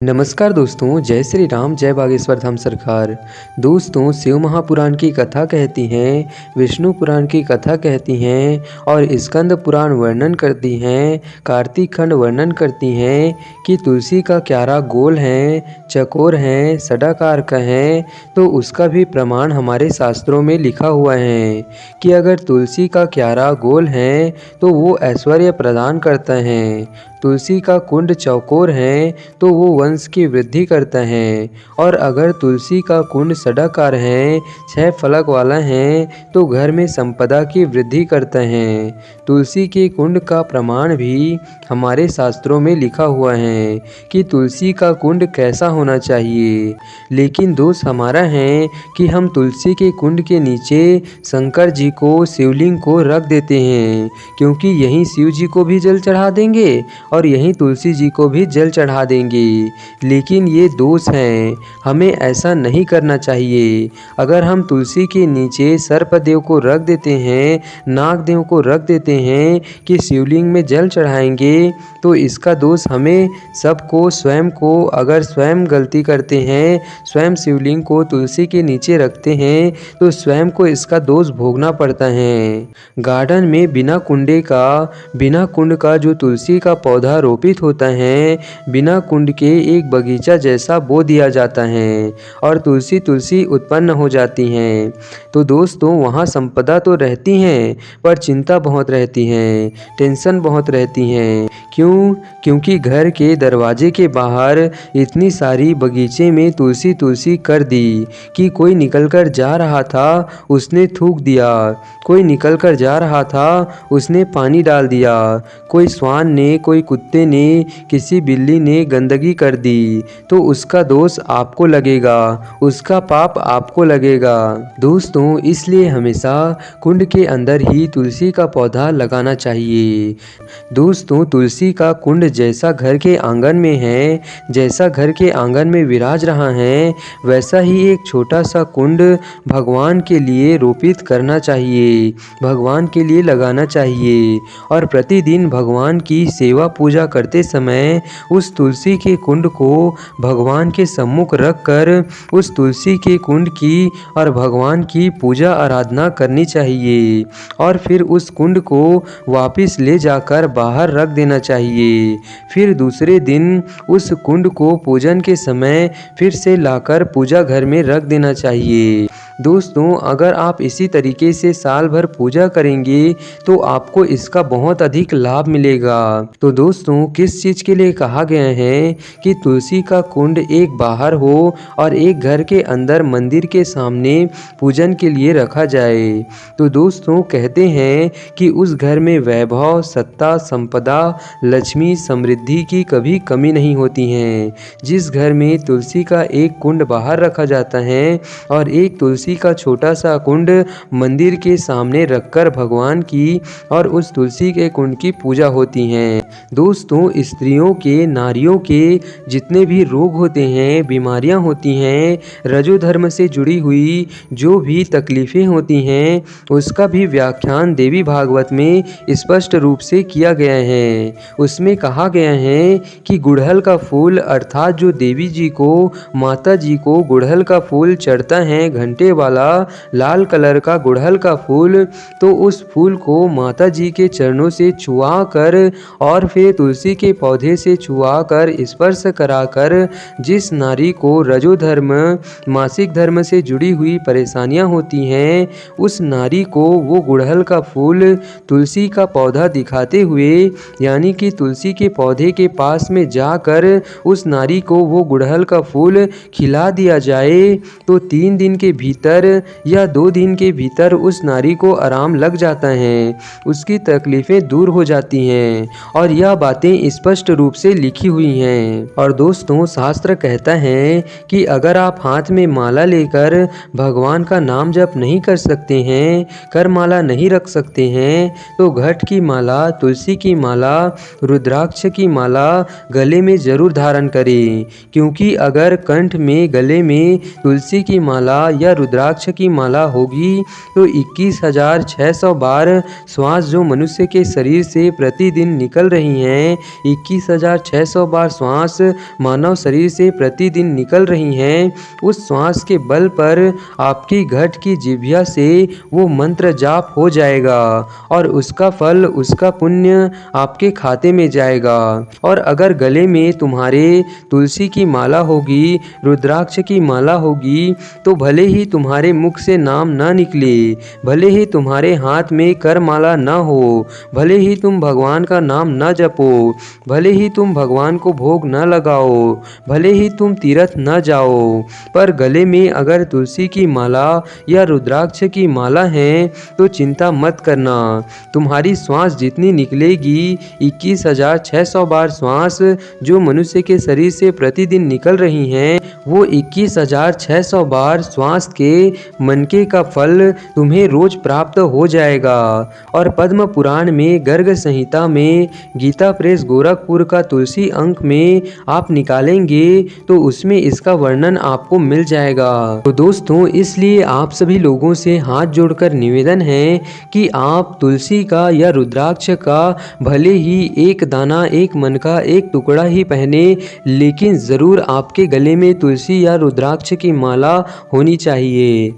नमस्कार दोस्तों, जय श्री राम, जय बागेश्वर धाम सरकार। दोस्तों, शिव महापुराण की कथा कहती हैं, विष्णु पुराण की कथा कहती हैं और स्कंद पुराण वर्णन करती हैं, कार्तिक खंड वर्णन करती हैं कि तुलसी का क्यारा गोल है, चकोर है, सडाकार का है। तो उसका भी प्रमाण हमारे शास्त्रों में लिखा हुआ है कि अगर तुलसी का क्यारा गोल है तो वो ऐश्वर्य प्रदान करता है। तुलसी का कुंड चौकोर है तो वो वंश की वृद्धि करता है, और अगर तुलसी का कुंड सडाकार है, 6 फलक वाला है, तो घर में संपदा की वृद्धि करता है। तुलसी के कुंड का प्रमाण भी हमारे शास्त्रों में लिखा हुआ है कि तुलसी का कुंड कैसा होना चाहिए। लेकिन दोष हमारा है कि हम तुलसी के कुंड के नीचे शंकर जी को, शिवलिंग को रख देते हैं, क्योंकि यहीं शिव जी को भी जल चढ़ा देंगे और यहीं तुलसी जी को भी जल चढ़ा देंगे। लेकिन ये दोष हैं, हमें ऐसा नहीं करना चाहिए। अगर हम तुलसी के नीचे सर्पदेव को रख देते हैं, नागदेव को रख देते हैं कि शिवलिंग में जल चढ़ाएंगे, तो इसका दोष हमें सबको, स्वयं को, अगर स्वयं गलती करते हैं, स्वयं शिवलिंग को तुलसी के नीचे रखते हैं, तो स्वयं को इसका दोष भोगना पड़ता है। गार्डन में बिना कुंड का जो तुलसी का पौधा रोपित होता है, बिना कुंड के एक बगीचा जैसा बो दिया जाता है और तुलसी उत्पन्न हो जाती हैं। तो दोस्तों, वहाँ संपदा तो रहती हैं, पर चिंता बहुत रहती है, टेंशन बहुत रहती है। क्यों? क्योंकि घर के दरवाजे के बाहर इतनी सारी बगीचे में तुलसी कर दी कि कोई निकलकर जा रहा था, उसने थूक दिया, कोई निकलकर जा रहा था, उसने पानी डाल दिया, कोई श्वान ने, कोई कुत्ते ने, किसी बिल्ली ने गंदगी कर दी, तो उसका दोष आपको लगेगा, उसका पाप आपको लगेगा। दोस्तों, इसलिए हमेशा कुंड के अंदर ही तुलसी का पौधा लगाना चाहिए। दोस्तों, तुलसी का कुंड जैसा घर के आंगन में है, जैसा घर के आंगन में विराज रहा है, वैसा ही एक छोटा सा कुंड भगवान के लिए रोपित करना चाहिए, भगवान के लिए लगाना चाहिए। और प्रतिदिन भगवान की सेवा पूजा करते समय उस तुलसी के कुंड को भगवान के सम्मुख रखकर उस तुलसी के कुंड की और भगवान की पूजा आराधना करनी चाहिए, और फिर उस कुंड को वापस ले जाकर बाहर रख देना चाहिए। फिर दूसरे दिन उस कुंड को पूजन के समय फिर से लाकर पूजा घर में रख देना चाहिए। दोस्तों, अगर आप इसी तरीके से साल भर पूजा करेंगे तो आपको इसका बहुत अधिक लाभ मिलेगा। तो दोस्तों, किस चीज़ के लिए कहा गया है कि तुलसी का कुंड एक बाहर हो और एक घर के अंदर मंदिर के सामने पूजन के लिए रखा जाए? तो दोस्तों, कहते हैं कि उस घर में वैभव, सत्ता, संपदा, लक्ष्मी, समृद्धि की कभी कमी नहीं होती है। जिस घर में तुलसी का एक कुंड बाहर रखा जाता है और एक तुलसी का छोटा सा कुंड मंदिर के सामने रखकर भगवान की और उस तुलसी के कुंड की पूजा होती है। दोस्तों, स्त्रियों के, नारियों के जितने भी रोग होते हैं, बीमारियां होती हैं, रजो धर्म से जुड़ी हुई जो भी तकलीफ़ें होती हैं, उसका भी व्याख्यान देवी भागवत में स्पष्ट रूप से किया गया है। उसमें कहा गया है कि गुड़हल का फूल, अर्थात जो देवी जी को, माता जी को गुड़हल का फूल चढ़ता है, घंटे वाला लाल कलर का गुड़हल का फूल, तो उस फूल को माता जी के चरणों से छुआ कर और फिर तुलसी के पौधे से छुआ कर, स्पर्श कराकर, जिस नारी को रजो धर्म, मासिक धर्म से जुड़ी हुई परेशानियां होती हैं, उस नारी को वो गुड़हल का फूल, तुलसी का पौधा दिखाते हुए, यानी कि तुलसी के पौधे के पास में जाकर उस नारी को वो गुड़हल का फूल खिला दिया जाए, तो 3 दिन के भीतर या 2 दिन के भीतर उस नारी को आराम लग जाता है, उसकी तकलीफ़ें दूर हो जाती हैं, और यह बातें स्पष्ट रूप से लिखी हुई हैं। और दोस्तों, शास्त्र कहता है कि अगर आप हाथ में माला लेकर भगवान का नाम जप नहीं कर सकते हैं, कर माला नहीं रख सकते हैं, तो घट की माला, तुलसी की माला, रुद्राक्ष की माला गले में जरूर धारण करें। क्योंकि अगर कंठ में, गले में तुलसी की माला या रुद्राक्ष की माला होगी तो 21,600 बार श्वास जो मनुष्य के शरीर से प्रतिदिन निकल रही रही हैं, 21,600 बार श्वास मानव शरीर से प्रतिदिन निकल रही हैं, उस श्वास के बल पर आपकी घट की जिह्वा से वो मंत्र जाप हो जाएगा और उसका फल, उसका पुण्य आपके खाते में जाएगा। और अगर गले में तुम्हारे तुलसी की माला होगी, रुद्राक्ष की माला होगी, तो भले ही तुम्हारे मुख से नाम ना निकले, भले ही तुम्हारे हाथ में कर माला ना हो, भले ही तुम भगवान का नाम ना जपो, भले ही तुम भगवान को भोग न लगाओ, भले ही तुम तीर्थ न जाओ, पर गले में अगर तुलसी की माला या रुद्राक्ष की माला है तो चिंता मत करना। तुम्हारी श्वास जितनी निकलेगी, 21,600 बार श्वास जो मनुष्य के शरीर से प्रतिदिन निकल रही हैं, वो 21,600 बार श्वास के मनके का फल तुम्हें रोज प्राप्त हो जाएगा। और पद्म पुराण में गर्ग संहिता में गीता प्रेस गोरखपुर का तुलसी अंक में आप निकालेंगे तो उसमें इसका वर्णन आपको मिल जाएगा। तो दोस्तों, इसलिए आप सभी लोगों से हाथ जोड़कर निवेदन है कि आप तुलसी का या रुद्राक्ष का भले ही एक दाना, एक मन का एक टुकड़ा ही पहने, लेकिन ज़रूर आपके गले में तुलसी या रुद्राक्ष की माला होनी चाहिए।